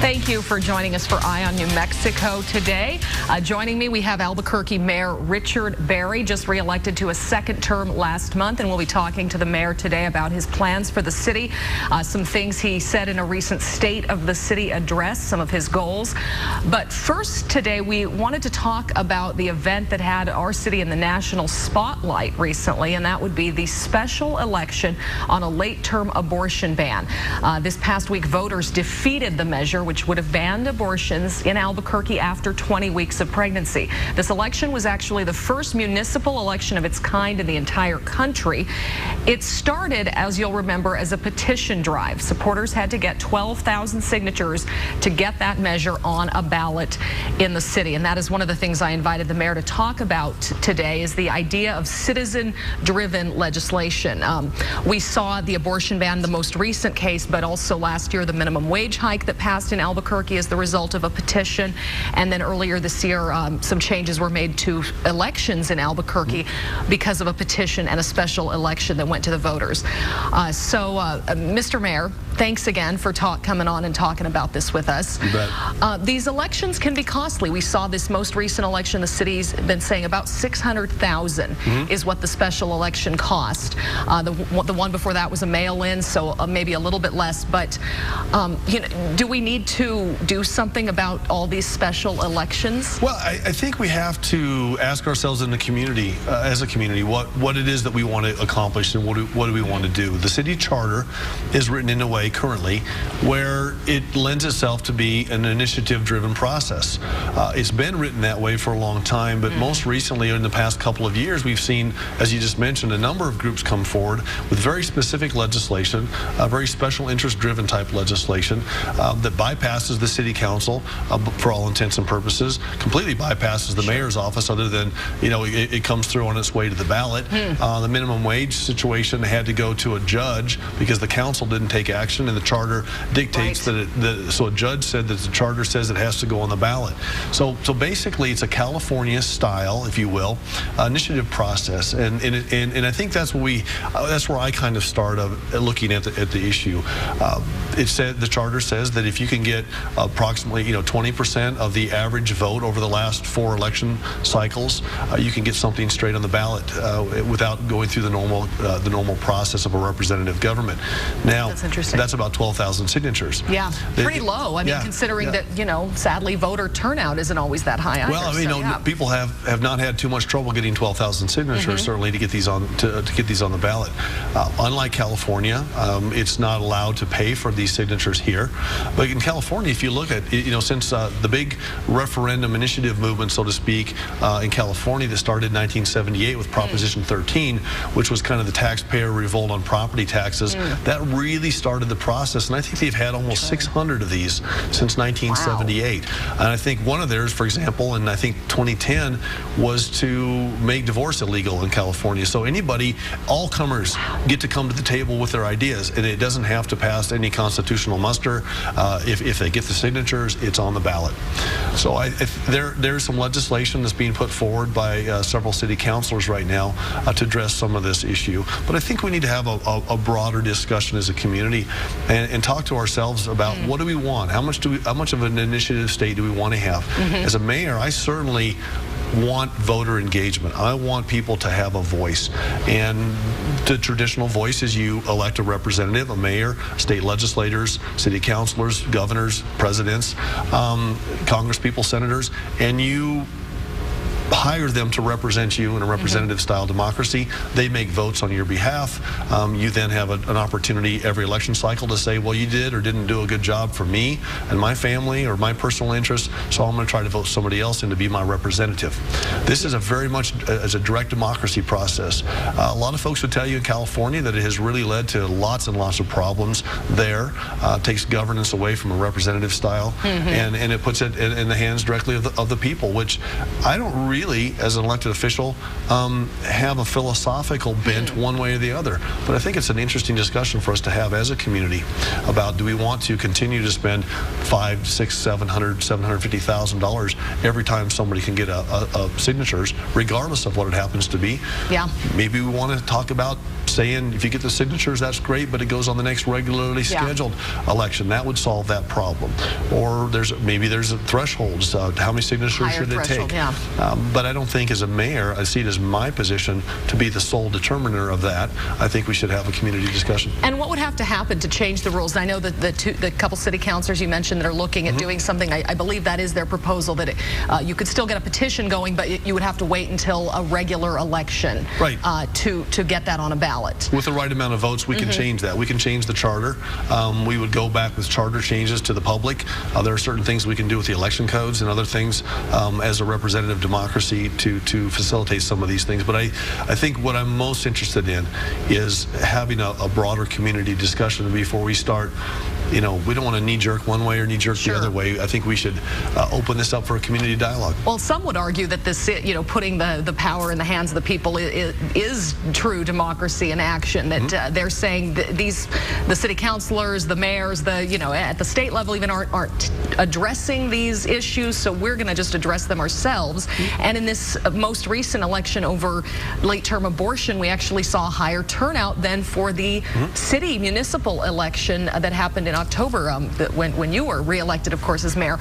Thank you for joining us for Eye on New Mexico today. Joining me, we have Albuquerque Mayor Richard Berry, just reelected to a second term last month, and we'll be talking to the mayor today about his plans for the city, some things he said in a recent State of the City address, some of his goals. But first today, we wanted to talk about the event that had our city in the national spotlight recently, and that would be the special election on a late-term abortion ban. This past week, voters defeated the measure, which would have banned abortions in Albuquerque after 20 weeks of pregnancy. This election was actually the first municipal election of its kind in the entire country. It started, as you'll remember, as a petition drive. Supporters had to get 12,000 signatures to get that measure on a ballot in the city. And that is one of the things I invited the mayor to talk about today, is the idea of citizen-driven legislation. We saw the abortion ban, the most recent case, but also last year the minimum wage hike that passed in Albuquerque as the result of a petition. And then earlier this year, some changes were made to elections in Albuquerque because of a petition and a special election that went to the voters. Mr. Mayor, thanks again for coming on and talking about this with us. You bet. These elections can be costly. We saw this most recent election, the city's been saying about $600,000 is what the special election cost. The one before that was a mail-in, so maybe a little bit less. But do we need to do something about all these special elections? Well, I think we have to ask ourselves in the community, as a community, what it is that we want to accomplish and what do we want to do. The city charter is written in a way currently where it lends itself to be an initiative-driven process. It's been written that way for a long time, but most recently, in the past couple of years, we've seen, as you just mentioned, a number of groups come forward with very specific legislation, very special interest-driven type legislation that bypasses the city council for all intents and purposes, completely bypasses the mayor's office, other than, it comes through on its way to the ballot. The minimum wage situation had to go to a judge because the council didn't take action, and the charter dictates so a judge said that the charter says it has to go on the ballot. So basically, it's a California style, if you will, initiative process, and I think that's where I kind of start looking at the issue. It said, the charter says that if you can get approximately 20% of the average vote over the last 4 election cycles, you can get something straight on the ballot without going through the normal process of a representative government. Now, that's about 12,000 signatures. Yeah, pretty low. I mean, considering that sadly voter turnout isn't always that high either. Well, I mean, people have not had too much trouble getting 12,000 signatures certainly to get these on the ballot. Unlike California, it's not allowed to pay for these signatures here. But in California, if you look at since the big referendum initiative movement, so to speak, in California that started in 1978 with Proposition 13, which was kind of the taxpayer revolt on property taxes, that really started the process. And I think they've had almost 600 of these since 1978. Wow. And I think one of theirs, for example, in I think 2010, was to make divorce illegal in California. So all comers get to come to the table with their ideas, and it doesn't have to pass any constitutional muster. If they get the signatures, it's on the ballot. So there's some legislation that's being put forward by several city councilors right now to address some of this issue. But I think we need to have a broader discussion as a community and talk to ourselves about what do we want? How much of an initiative state do we want to have? As a mayor, I certainly want voter engagement. I want people to have a voice, and the traditional voice is you elect a representative, a mayor, state legislators, city councilors, governors, presidents, congresspeople, senators, and you hire them to represent you in a representative style democracy. They make votes on your behalf. You then have an opportunity every election cycle to say, well, you did or didn't do a good job for me and my family or my personal interests, so I'm going to try to vote somebody else in to be my representative. This is very much a direct democracy process. A lot of folks would tell you in California that it has really led to lots and lots of problems there. Takes governance away from a representative style, and it puts it in the hands directly of the people, which I don't really really, as an elected official, have a philosophical bent one way or the other. But I think it's an interesting discussion for us to have as a community about, do we want to continue to spend $500, $600, $700, $750,000 every time somebody can get a signatures, regardless of what it happens to be? Yeah. Maybe we want to talk about saying, if you get the signatures, that's great, but it goes on the next regularly scheduled election. That would solve that problem. Or maybe there's thresholds. How many signatures should it take? Yeah. But I don't think, as a mayor, I see it as my position to be the sole determiner of that. I think we should have a community discussion. And what would have to happen to change the rules? I know that the couple city councilors you mentioned that are looking at doing something, I believe that is their proposal, that you could still get a petition going, but you would have to wait until a regular election to get that on a ballot. With the right amount of votes, we can change that. We can change the charter. We would go back with charter changes to the public. There are certain things we can do with the election codes and other things as a representative democracy to facilitate some of these things. But I think what I'm most interested in is having a broader community discussion before we start. We don't want to knee-jerk one way or knee-jerk the other way. I think we should open this up for a community dialogue. Well, some would argue that this, putting the power in the hands of the people is true democracy in action. That they're saying that the city councilors, the mayors, at the state level even aren't addressing these issues. So we're going to just address them ourselves. And in this most recent election over late-term abortion, we actually saw a higher turnout than for the city municipal election that happened in October, when you were reelected, of course, as mayor.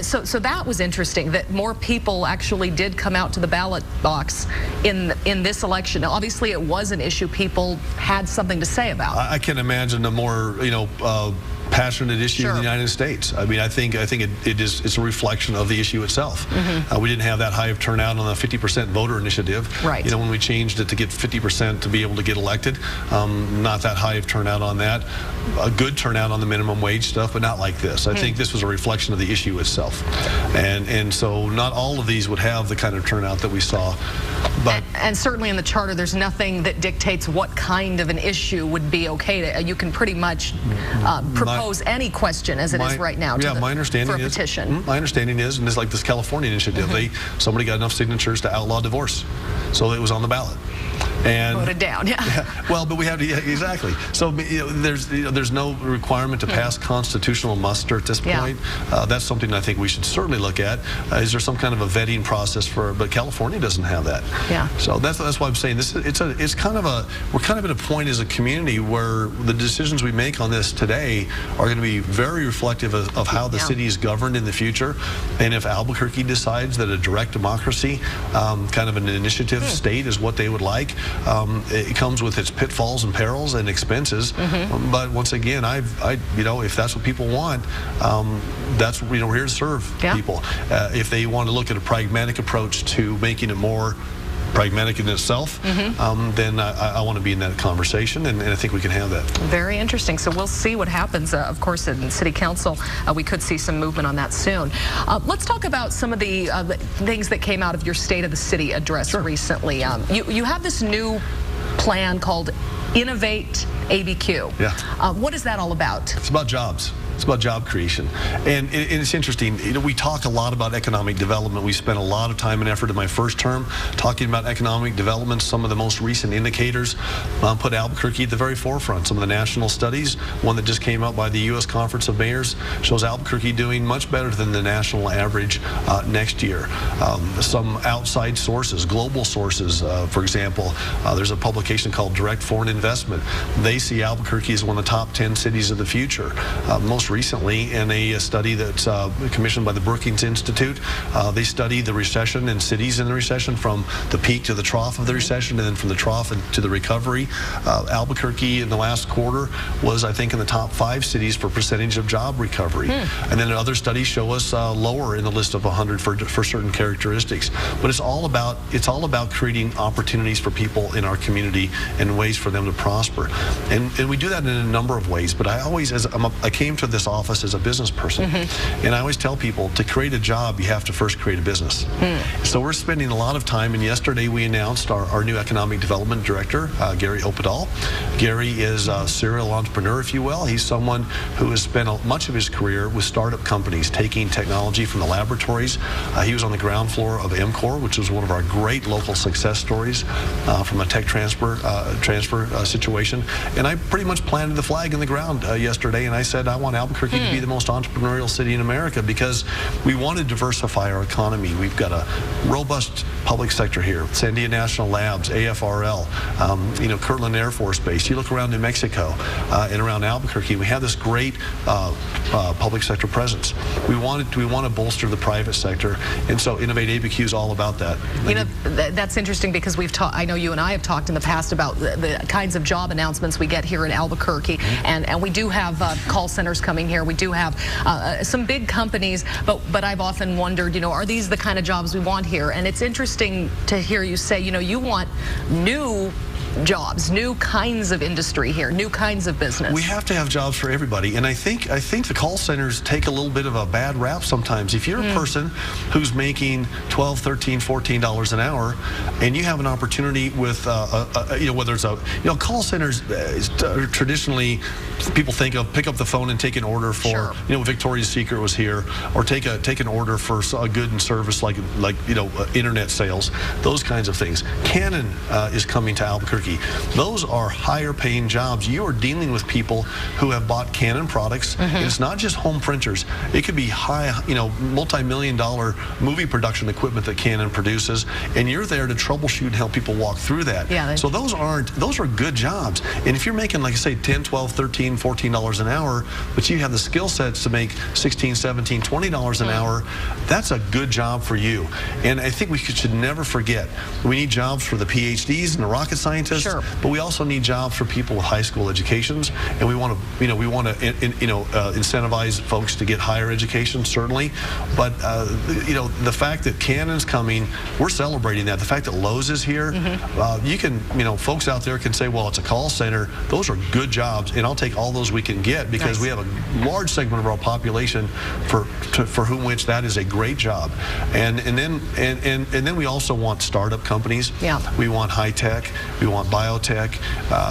So that was interesting, that more people actually did come out to the ballot box in this election. Now, obviously, it was an issue people had something to say about. I can imagine a more, passionate issue in the United States. I mean, I think it's a reflection of the issue itself. We didn't have that high of turnout on the 50% voter initiative. Right. When we changed it to get 50% to be able to get elected, not that high of turnout on that. A good turnout on the minimum wage stuff, but not like this. I think this was a reflection of the issue itself. And so not all of these would have the kind of turnout that we saw. But and certainly in the charter, there's nothing that dictates what kind of an issue would be okay. You can pretty much propose any question as it is right now my understanding for a petition. My understanding is, and it's like this California initiative, somebody got enough signatures to outlaw divorce, so it was on the ballot. And voted down, well, but we have to, exactly. So there's no requirement to pass constitutional muster at this point. That's something I think we should certainly look at. Is there some kind of a vetting process but California doesn't have that. So that's why I'm saying this. We're kind of at a point as a community where the decisions we make on this today are going to be very reflective of how the city is governed in the future. And if Albuquerque decides that a direct democracy, kind of an initiative state, is what they would like. It comes with its pitfalls and perils and expenses, but once again, if that's what people want, that's we're here to serve people. If they want to look at a pragmatic approach to making it more pragmatic in itself, then I want to be in that conversation, and I think we can have that. Very interesting. So we'll see what happens. Of course, in City Council, we could see some movement on that soon. Let's talk about some of the things that came out of your State of the City address recently. You have this new plan called Innovate ABQ. What is that all about? It's about jobs. It's about job creation. And it's interesting, we talk a lot about economic development. We spent a lot of time and effort in my first term talking about economic development. Some of the most recent indicators put Albuquerque at the very forefront. Some of the national studies, one that just came out by the U.S. Conference of Mayors, shows Albuquerque doing much better than the national average next year. Some outside sources, global sources, for example, there's a publication called Direct Foreign Investment. They see Albuquerque as one of the top 10 cities of the future. Most recently, in a study that's commissioned by the Brookings Institute, they study the recession and cities in the recession, from the peak to the trough of the recession, and then from the trough to the recovery. Albuquerque in the last quarter was, I think, in the top 5 cities for percentage of job recovery. And then other studies show us lower in the list of 100 for certain characteristics. But it's all about creating opportunities for people in our community and ways for them to prosper. And we do that in a number of ways. But I always, I came to this this office as a business person. And I always tell people, to create a job, you have to first create a business. So we're spending a lot of time, and yesterday we announced our new economic development director, Gary Opedal. Gary is a serial entrepreneur, if you will. He's someone who has spent much of his career with startup companies, taking technology from the laboratories. He was on the ground floor of MCOR, which was one of our great local success stories from a tech transfer situation. And I pretty much planted the flag in the ground yesterday, and I said I want Albuquerque to be the most entrepreneurial city in America, because we want to diversify our economy. We've got a robust public sector here, Sandia National Labs, AFRL, Kirtland Air Force Base. You look around New Mexico and around Albuquerque, we have this great public sector presence. We want to bolster the private sector, and so Innovate ABQ is all about that. You know, that's interesting, because I know you and I have talked in the past about the kinds of job announcements we get here in Albuquerque, and we do have call centers coming here. We do have some big companies, but I've often wondered, are these the kind of jobs we want here? And it's interesting to hear you say, you want new jobs, new kinds of industry here, new kinds of business. We have to have jobs for everybody, and I think the call centers take a little bit of a bad rap sometimes. If you're a person who's making $12, $13, $14 an hour, and you have an opportunity with whether it's call centers traditionally, people think of pick up the phone and take an order for Victoria's Secret was here, or take an order for a good and service like internet sales, those kinds of things. Canon is coming to Albuquerque. Those are higher paying jobs. You are dealing with people who have bought Canon products, and it's not just home printers. It could be high, multi-million-dollar movie production equipment that Canon produces, and you're there to troubleshoot and help people walk through that. Yeah, so those are good jobs. And if you're making, like I say, $10, $12, $13, $14 an hour, but you have the skill sets to make $16, $17, $20 an hour, that's a good job for you. And I think we should never forget, we need jobs for the PhDs and the rocket scientists. But we also need jobs for people with high school educations, and we want to, incentivize folks to get higher education, certainly. But the fact that Canon's coming, we're celebrating that. The fact that Lowe's is here, you can, folks out there can say, well, it's a call center. Those are good jobs, and I'll take all those we can get, because we have a large segment of our population for whom which that is a great job. And then we also want startup companies. We want high tech. We want biotech,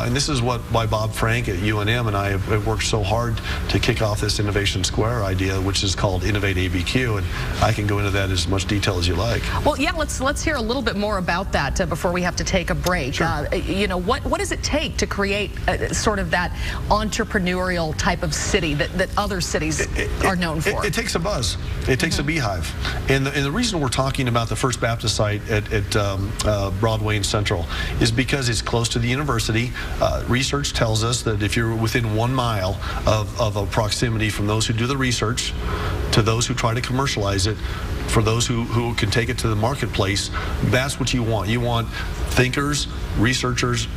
and this is why Bob Frank at UNM and I have worked so hard to kick off this Innovation Square idea, which is called Innovate ABQ, and I can go into that as much detail as you like. Well, yeah, let's hear a little bit more about that before we have to take a break. What does it take to create sort of that entrepreneurial type of city that other cities are known for? It takes a buzz. It takes a beehive, and the reason we're talking about the First Baptist site at Broadway and Central is because it's close to the university. Research tells us that if you're within 1 mile of a proximity from those who do the research to those who try to commercialize it, for those who can take it to the marketplace, that's what you want. You want thinkers, researchers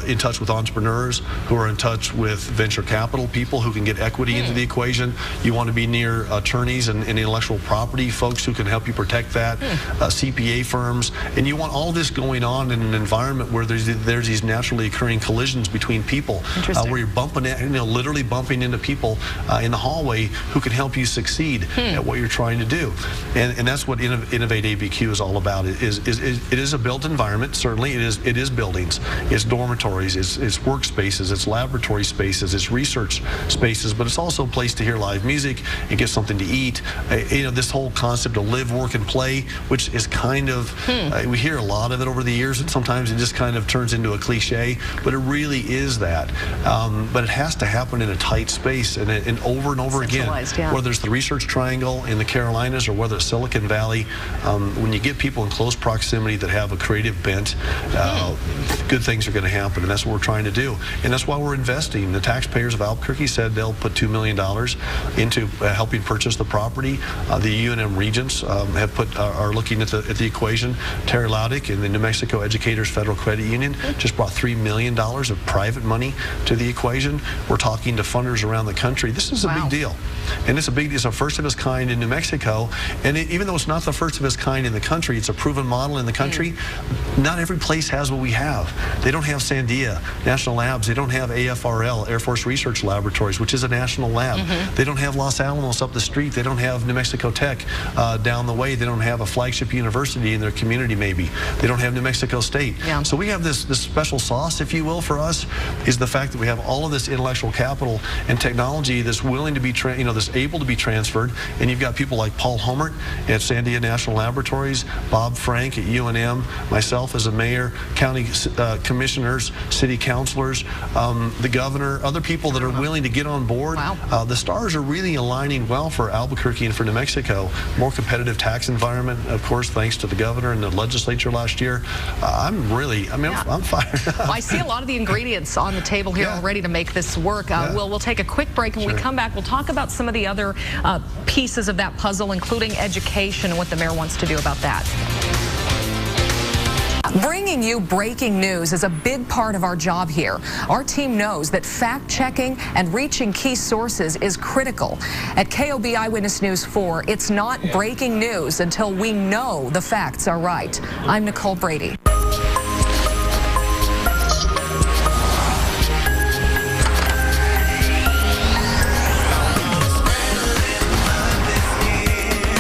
in touch with entrepreneurs, who are in touch with venture capital people who can get equity into the equation. You want to be near attorneys and intellectual property folks who can help you protect that, CPA firms, and you want all this going on in an environment where there's these naturally occurring collisions between people, where you're bumping, literally bumping into people in the hallway who can help you succeed at what you're trying to do. And that's what Innovate ABQ is all about. It is a built environment. Certainly, it is buildings, it's dormitories, it's workspaces, it's laboratory spaces, it's research spaces, but it's also a place to hear live music and get something to eat. This whole concept of live, work, and play, which is kind of we hear a lot of it over the years, and sometimes it just kind of turns into a cliche, but it really is that. But it has to happen in a tight space and over and over again. Whether it's the Research Triangle in the Carolinas or whether it's Silicon Valley, when you get people in close proximity that have a creative bent, good things are going to happen, and that's what we're trying to do. And that's why we're investing. The taxpayers of Albuquerque said they'll put $2 million into helping purchase the property. The UNM regents are looking at the equation. Terry Laudick and the New Mexico Educators Federal Credit Union just brought $3 million of private money to the equation. We're talking to funders around the country. This is a big deal, and it's a first of its kind in New Mexico, and even though it's not the first of its kind in the country, it's a proven model in the country. Not every place has what we have. They don't have Sandia National Labs. They don't have AFRL, Air Force Research Laboratories, which is a national lab. They don't have Los Alamos up the street. They don't have New Mexico Tech down the way. They don't have a flagship university in their community, maybe. They don't have New Mexico State. So we have this special sauce, if you will, for us, is the fact that we have all of this intellectual capital and technology that's willing to be, that's able to be transferred. And you've got people like Paul Homert at Sandia National Laboratories, Bob Frank at UNM, myself as a mayor, county commissioners, city councilors, the governor, other people that are willing to get on board. The stars are really aligning well for Albuquerque and for New Mexico. More competitive tax environment, of course, thanks to the governor and the legislature last year. I'm fired up. Well, I see a lot of the ingredients on the table here already to make this work. We'll take a quick break, and when we come back, we'll talk about some of the other pieces of that puzzle, including education and what the mayor wants to do about that. Bringing you breaking news is a big part of our job here. Our team knows that fact-checking and reaching key sources is critical. At KOB Eyewitness News 4, it's not breaking news until we know the facts are right. I'm Nicole Brady.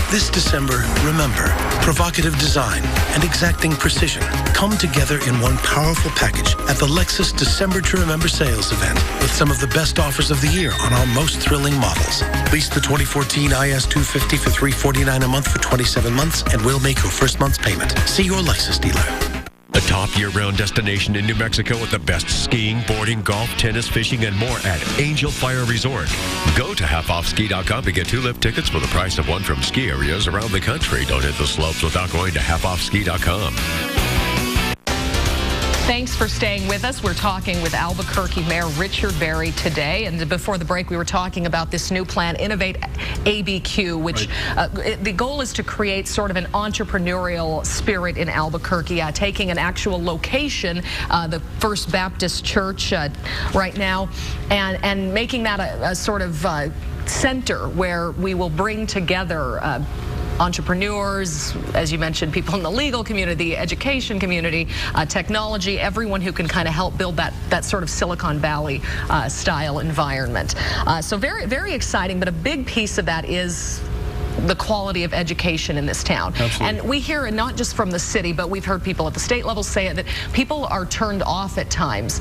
This December, remember, provocative design and exacting precision come together in one powerful package at the Lexus December to Remember sales event with some of the best offers of the year on our most thrilling models. Lease the 2014 IS250 for $349 a month for 27 months, and we'll make your first month's payment. See your Lexus dealer. A top year-round destination in New Mexico with the best skiing, boarding, golf, tennis, fishing, and more at Angel Fire Resort. Go to halfoffski.com to get 2 lift tickets for the price of one from ski areas around the country. Don't hit the slopes without going to halfoffski.com. Thanks for staying with us. We're talking with Albuquerque Mayor Richard Berry today. And before the break, we were talking about this new plan, Innovate ABQ, which the goal is to create sort of an entrepreneurial spirit in Albuquerque, taking an actual location, the First Baptist Church right now, and making that a sort of center where we will bring together entrepreneurs, as you mentioned, people in the legal community, the education community, technology, everyone who can kind of help build that sort of Silicon Valley style environment. So very, very exciting, but a big piece of that is the quality of education in this town. Absolutely. And we hear it not just from the city, but we've heard people at the state level say it, that people are turned off at times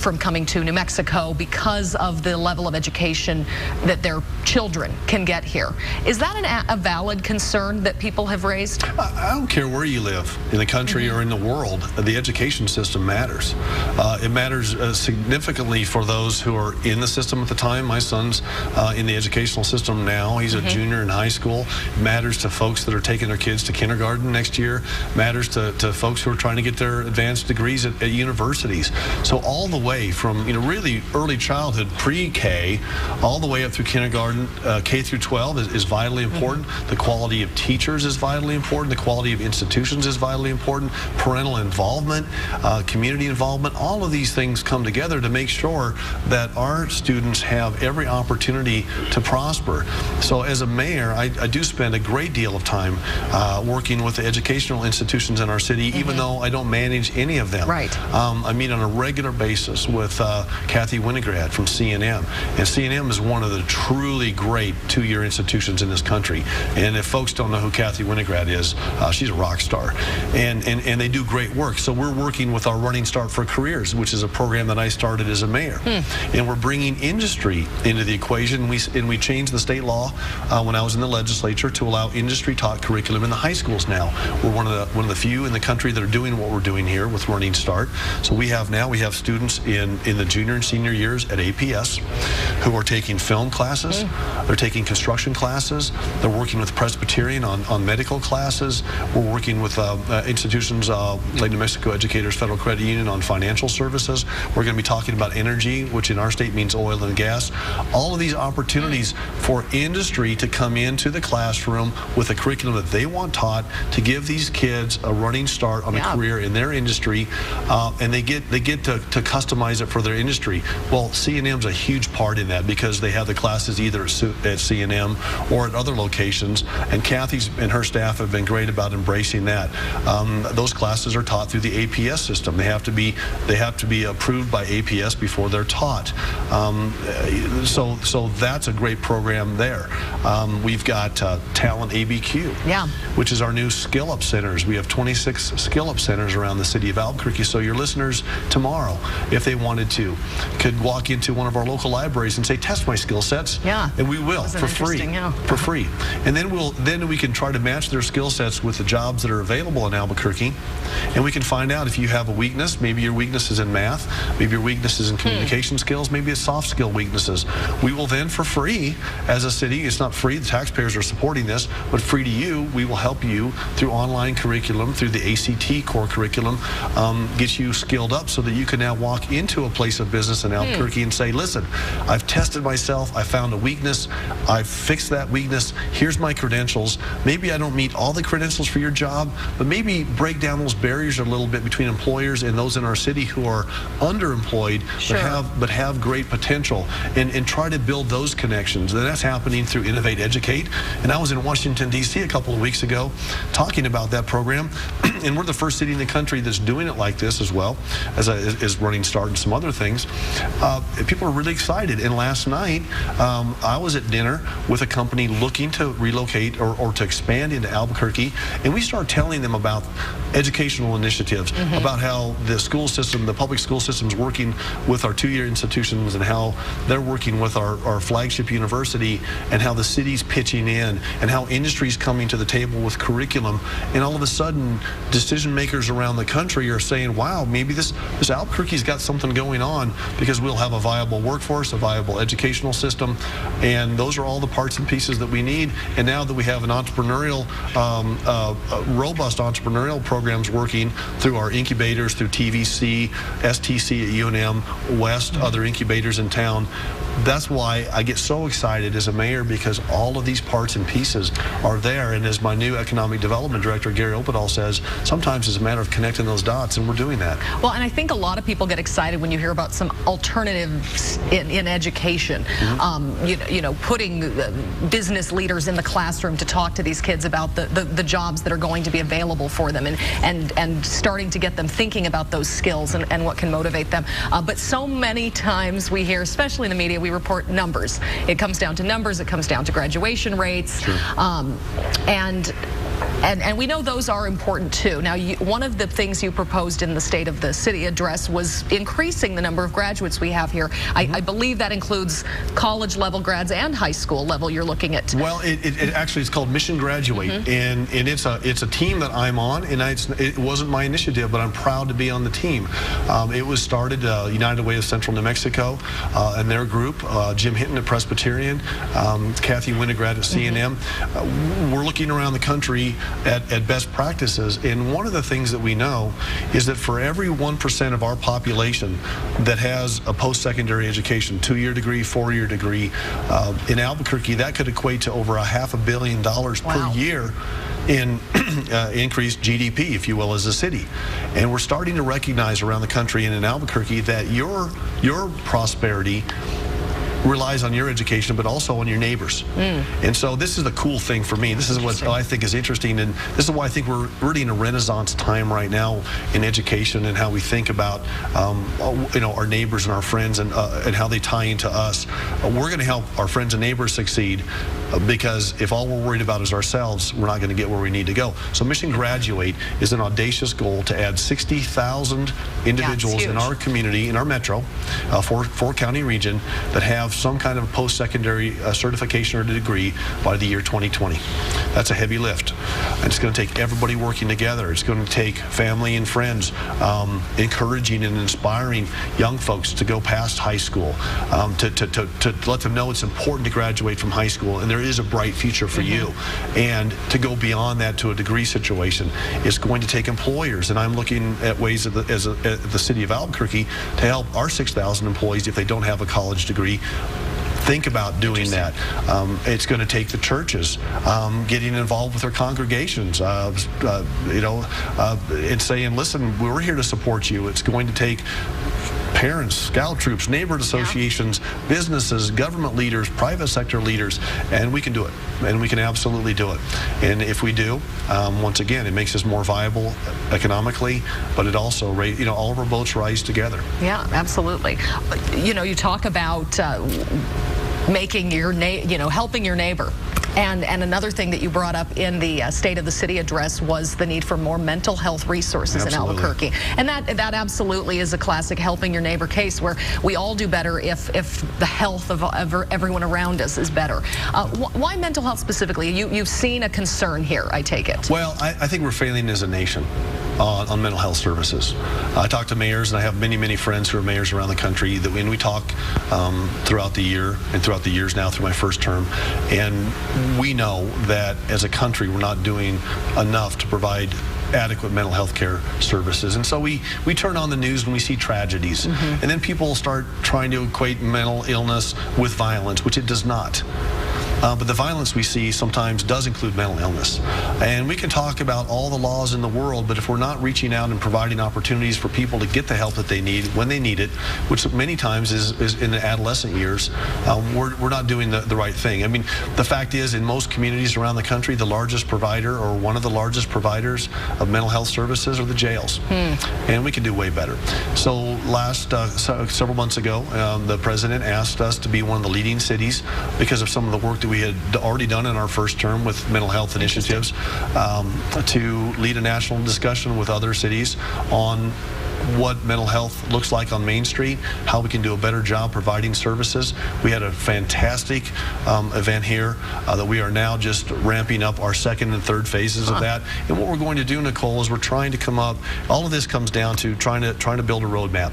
from coming to New Mexico because of the level of education that their children can get here. Is that a valid concern that people have raised? I don't care where you live in the country or in the world, the education system matters. It matters significantly for those who are in the system at the time. My son's in the educational system now. He's a junior in high school. It matters to folks that are taking their kids to kindergarten next year. It matters to folks who are trying to get their advanced degrees at universities. So all the way from really early childhood, pre-K, all the way up through kindergarten, K through 12 is vitally important. The quality of teachers is vitally important. The quality of institutions is vitally important. Parental involvement, community involvement, all of these things come together to make sure that our students have every opportunity to prosper. So as a mayor, I do spend a great deal of time working with the educational institutions in our city, even though I don't manage any of them. Right. I meet on a regular basis with Kathy Winograd from CNM. And CNM is one of the truly great two-year institutions in this country. And if folks don't know who Kathy Winograd is, she's a rock star. And they do great work. So we're working with our Running Start for Careers, which is a program that I started as a mayor. And we're bringing industry into the equation. We changed the state law when I was in the legislature to allow industry-taught curriculum in the high schools now. We're one of the few in the country that are doing what we're doing here with Running Start. So we have students in the junior and senior years at APS who are taking film classes, they're taking construction classes, they're working with Presbyterian on medical classes, we're working with institutions like New Mexico Educators Federal Credit Union on financial services. We're going to be talking about energy, which in our state means oil and gas. All of these opportunities for industry to come in into the classroom with a curriculum that they want taught to give these kids a running start on a career in their industry, and they get to customize it for their industry. Well, C&M's a huge part in that because they have the classes either at C&M or at other locations, and Kathy's and her staff have been great about embracing that. Those classes are taught through the APS system. They have to be approved by APS before they're taught. So that's a great program there. We've got Talent ABQ, which is our new skill-up centers. We have 26 skill-up centers around the city of Albuquerque. So your listeners tomorrow, if they wanted to, could walk into one of our local libraries and say, test my skill sets, and we will for free. For free. And then we can try to match their skill sets with the jobs that are available in Albuquerque, and we can find out if you have a weakness. Maybe your weakness is in math, maybe your weakness is in communication skills, maybe it's soft skill weaknesses. We will then, for free, as a city, it's not free, the taxpayers are supporting this, but free to you, we will help you through online curriculum, through the ACT core curriculum, get you skilled up so that you can now walk into a place of business in Albuquerque and say, listen, I've tested myself, I found a weakness, I've fixed that weakness, here's my credentials. Maybe I don't meet all the credentials for your job, but maybe break down those barriers a little bit between employers and those in our city who are underemployed but have great potential, and try to build those connections. And that's happening through Innovate Educate. And I was in Washington, D.C. a couple of weeks ago talking about that program, and we're the first city in the country that's doing it like this as well as Running Start and some other things. People are really excited. And last night, I was at dinner with a company looking to relocate or to expand into Albuquerque, and we started telling them about educational initiatives, about how the school system, the public school system is working with our two-year institutions and how they're working with our flagship university, and how the city's pitching in, and how industry's coming to the table with curriculum. And all of a sudden, decision makers around the country are saying, wow, maybe this Albuquerque's got something going on, because we'll have a viable workforce, a viable educational system, and those are all the parts and pieces that we need. And now that we have an entrepreneurial, robust entrepreneurial programs working through our incubators, through TVC, STC at UNM, West, other incubators in town, that's why I get so excited as a mayor, because all of these parts and pieces are there. And as my new economic development director, Gary Opedal, says, sometimes it's a matter of connecting those dots, and we're doing that. Well, and I think a lot of people get excited when you hear about some alternatives in education. You know, putting business leaders in the classroom to talk to these kids about the jobs that are going to be available for them, and starting to get them thinking about those skills and what can motivate them. But so many times we hear, especially in the media, we report numbers. It comes down to numbers, it comes down to graduation rates, and we know those are important too. Now, one of the things you proposed in the State of the City address was increasing the number of graduates we have here. I believe that includes college level grads and high school level you're looking at. Well, it actually is called Mission Graduate, and it's a team that I'm on, and it wasn't my initiative, but I'm proud to be on the team. It was started United Way of Central New Mexico and their group, Jim Hinton at Presbyterian, Kathy Winograd at C&M. We're looking around the country at best practices, and one of the things that we know is that for every 1% of our population that has a post-secondary education, 2-year degree, 4-year degree, in Albuquerque, that could equate to over $500 million per year in increased GDP, if you will, as a city. And we're starting to recognize around the country and in Albuquerque that your prosperity relies on your education, but also on your neighbors. And so this is the cool thing for me. This is what I think is interesting, and this is why I think we're really in a renaissance time right now in education, and how we think about you know, our neighbors and our friends, and how they tie into us. We're going to help our friends and neighbors succeed, because if all we're worried about is ourselves, we're not going to get where we need to go. So Mission Graduate is an audacious goal to add 60,000 individuals in our community, in our metro, four-county region, that have some kind of post-secondary certification or degree by the year 2020. That's a heavy lift. And it's going to take everybody working together. It's going to take family and friends encouraging and inspiring young folks to go past high school, to let them know it's important to graduate from high school, and there is a bright future for you. And to go beyond that to a degree situation, it's going to take employers, and I'm looking at ways at the city of Albuquerque to help our 6,000 employees, if they don't have a college degree, think about doing that. It's going to take the churches getting involved with their congregations, and saying, listen, we're here to support you. It's going to take parents, scout troops, neighborhood associations, businesses, government leaders, private sector leaders, and we can do it. And we can absolutely do it. And if we do, once again, it makes us more viable economically, but it also, all of our boats rise together. Yeah, absolutely. You talk about making your helping your neighbor. And another thing that you brought up in the State of the City address was the need for more mental health resources in Albuquerque. And that absolutely is a classic helping your neighbor case, where we all do better if the health of everyone around us is better. Why mental health specifically? You've seen a concern here, I take it. Well, I think we're failing as a nation on mental health services. I talk to mayors, and I have many, many friends who are mayors around the country, that when we talk throughout the year and throughout the years now through my first term, and we know that as a country we're not doing enough to provide adequate mental health care services. And so we turn on the news and we see tragedies. And then people start trying to equate mental illness with violence, which it does not. But the violence we see sometimes does include mental illness. And we can talk about all the laws in the world, but if we're not reaching out and providing opportunities for people to get the help that they need when they need it, which many times is in the adolescent years, we're not doing the right thing. I mean, the fact is, in most communities around the country, the largest provider, or one of the largest providers of mental health services, are the jails. And we can do way better. So several months ago, the president asked us to be one of the leading cities, because of some of the work that we had already done in our first term with mental health initiatives, to lead a national discussion with other cities on what mental health looks like on Main Street, how we can do a better job providing services. We had a fantastic event here that we are now just ramping up our second and third phases of that. And what we're going to do, Nicole, is we're trying to come up, all of this comes down to trying to build a roadmap.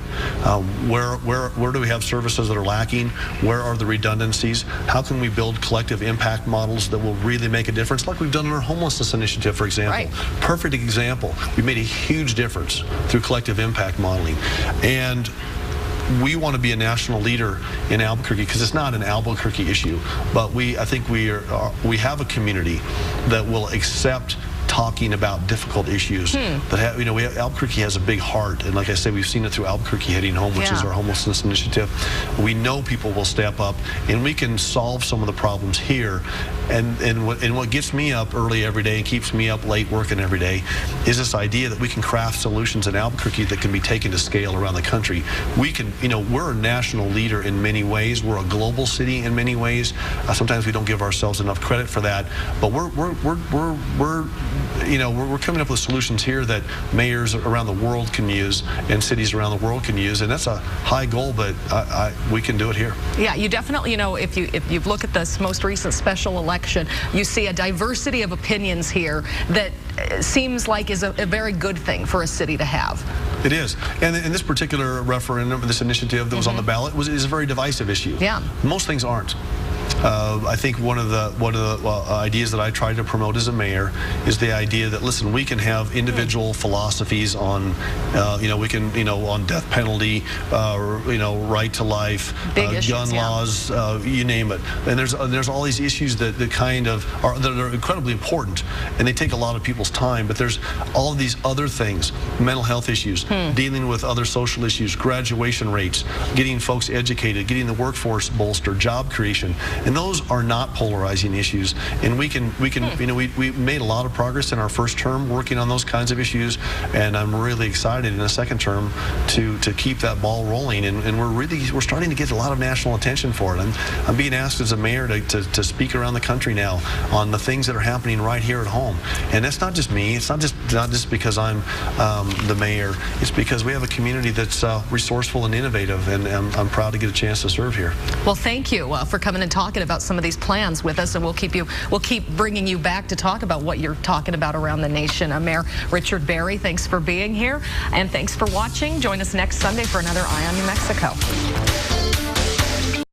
Where do we have services that are lacking? Where are the redundancies? How can we build collective impact models that will really make a difference, like we've done in our homelessness initiative, for example. Right. Perfect example. We made a huge difference through collective impact modeling. And we want to be a national leader in Albuquerque, because it's not an Albuquerque issue, but I think we have a community that will accept talking about difficult issues that have, Albuquerque has a big heart, and like I said, we've seen it through Albuquerque Heading Home, which is our homelessness initiative. We know people will step up, and we can solve some of the problems here. And what gets me up early every day and keeps me up late working every day is this idea that we can craft solutions in Albuquerque that can be taken to scale around the country. We can, we're a national leader in many ways. We're a global city in many ways. Sometimes we don't give ourselves enough credit for that, but we're coming up with solutions here that mayors around the world can use and cities around the world can use, and that's a high goal, but we can do it here. Yeah, you definitely, if you look at this most recent special election, you see a diversity of opinions here that seems like is a very good thing for a city to have. It is, and in this particular referendum, this initiative that was on the ballot is a very divisive issue. Yeah, most things aren't. I think one of the ideas that I try to promote as a mayor is the idea that, listen, we can have individual philosophies on, we can, on death penalty, right to life, gun laws, you name it. And there's all these issues that kind of that are incredibly important, and they take a lot of people's time. But there's all of these other things: mental health issues, dealing with other social issues, graduation rates, getting folks educated, getting the workforce bolstered, job creation. And those are not polarizing issues, and we made a lot of progress in our first term working on those kinds of issues, and I'm really excited in the second term to keep that ball rolling, and we're starting to get a lot of national attention for it. I'm being asked as a mayor to speak around the country now on the things that are happening right here at home, and that's not just me. It's not just because I'm the mayor. It's because we have a community that's resourceful and innovative, and I'm proud to get a chance to serve here. Well, thank you for coming and talking about some of these plans with us, and we'll keep bringing you back to talk about what you're talking about around the nation. Mayor Richard Berry, thanks for being here, and thanks for watching. Join us next Sunday for another Eye on New Mexico.